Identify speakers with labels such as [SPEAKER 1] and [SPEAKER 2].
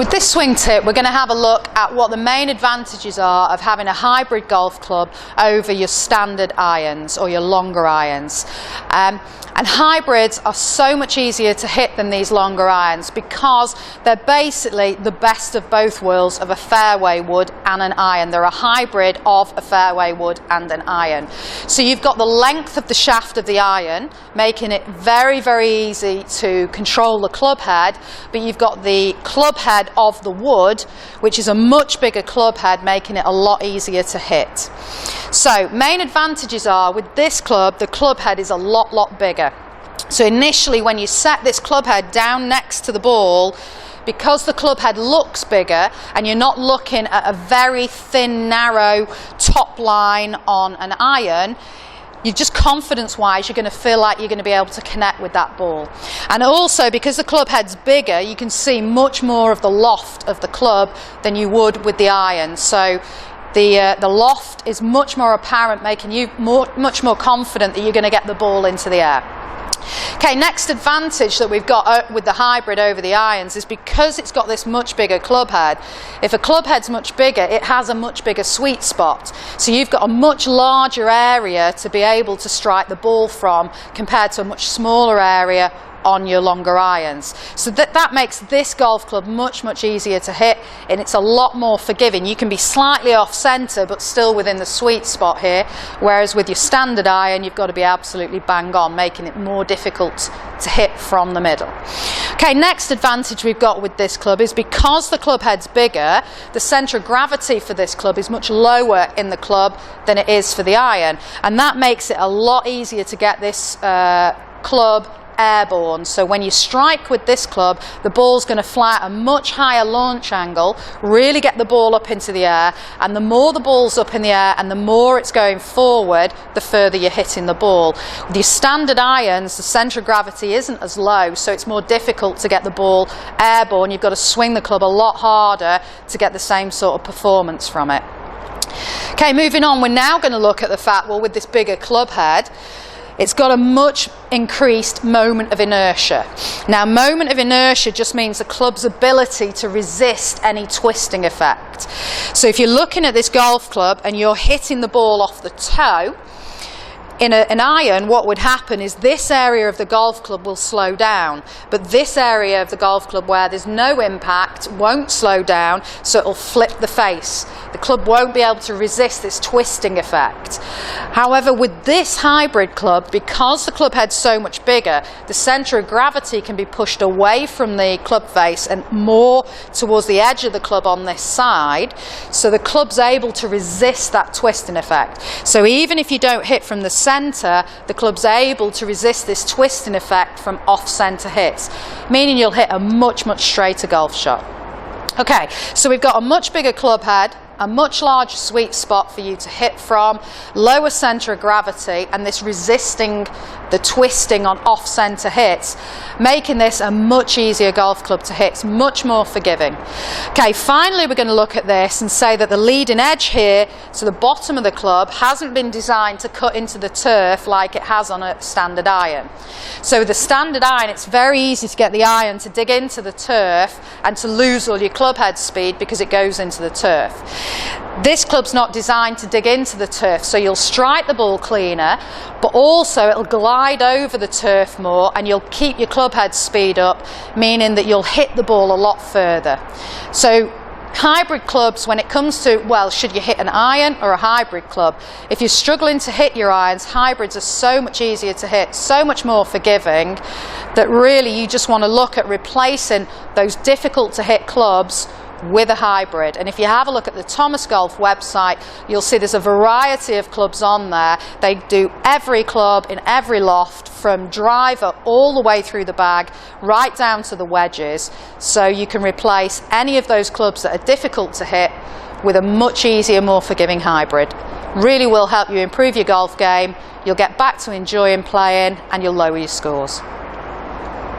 [SPEAKER 1] With this swing tip, we're going to have a look at what the main advantages are of having a hybrid golf club over your standard irons or your longer irons. And hybrids are so much easier to hit than these longer irons because they're basically the best of both worlds of a fairway wood and an iron. They're a hybrid of a fairway wood and an iron. So you've got the length of the shaft of the iron, making it very, very easy to control the club head, but you've got the club head of the wood, which is a much bigger club head, making it a lot easier to hit. So main advantages are, with this club, the club head is a lot bigger. So initially when you set this club head down next to the ball, because the club head looks bigger and you're not looking at a very thin, narrow top line on an iron, you just confidence-wise, you're going to feel like you're going to be able to connect with that ball. And also, because the club head's bigger, you can see much more of the loft of the club than you would with the iron. So the loft is much more apparent, making you much more confident that you're going to get the ball into the air. Okay, next advantage that we've got with the hybrid over the irons is because it's got this much bigger club head. If a club head's much bigger, it has a much bigger sweet spot. So you've got a much larger area to be able to strike the ball from compared to a much smaller area on your longer irons. So that makes this golf club much easier to hit, and it's a lot more forgiving. You can be slightly off centre but still within the sweet spot here, whereas with your standard iron you've got to be absolutely bang on, making it more difficult to hit from the middle. Okay, next advantage we've got with this club is because the club head's bigger, the centre of gravity for this club is much lower in the club than it is for the iron, and that makes it a lot easier to get this club airborne. So when you strike with this club, the ball's going to fly at a much higher launch angle, really get the ball up into the air, and the more the ball's up in the air and the more it's going forward, the further you're hitting the ball. With your standard irons, the centre of gravity isn't as low, so it's more difficult to get the ball airborne. You've got to swing the club a lot harder to get the same sort of performance from it. Okay, moving on, we're now going to look at the fact, well, with this bigger club head, it's got a much increased moment of inertia. Now, moment of inertia just means the club's ability to resist any twisting effect. So if you're looking at this golf club and you're hitting the ball off the toe, in an iron, what would happen is this area of the golf club will slow down, but this area of the golf club where there's no impact won't slow down, so it'll flip the face. The club won't be able to resist this twisting effect. However, with this hybrid club, because the club head's so much bigger, the centre of gravity can be pushed away from the club face and more towards the edge of the club on this side, so the club's able to resist that twisting effect. So even if you don't hit from the centre, the club's able to resist this twisting effect from off-centre hits, meaning you'll hit a much straighter golf shot. Okay, so we've got a much bigger club head, a much larger sweet spot for you to hit from, lower centre of gravity, and this resisting the twisting on off-centre hits, making this a much easier golf club to hit. It's much more forgiving. Okay, finally we're going to look at this and say that the leading edge here to the bottom of the club hasn't been designed to cut into the turf like it has on a standard iron. So with the standard iron, it's very easy to get the iron to dig into the turf and to lose all your club head speed because it goes into the turf. This club's not designed to dig into the turf, so you'll strike the ball cleaner, but also it'll glide over the turf more and you'll keep your club head speed up, meaning that you'll hit the ball a lot further. So hybrid clubs, when it comes to, well, should you hit an iron or a hybrid club? If you're struggling to hit your irons, hybrids are so much easier to hit, so much more forgiving, that really you just want to look at replacing those difficult to hit clubs with a hybrid. And if you have a look at the Thomas Golf website, you'll see there's a variety of clubs on there. They do every club in every loft, from driver all the way through the bag, right down to the wedges. So you can replace any of those clubs that are difficult to hit with a much easier, more forgiving hybrid. Really will help you improve your golf game. You'll get back to enjoying playing and you'll lower your scores.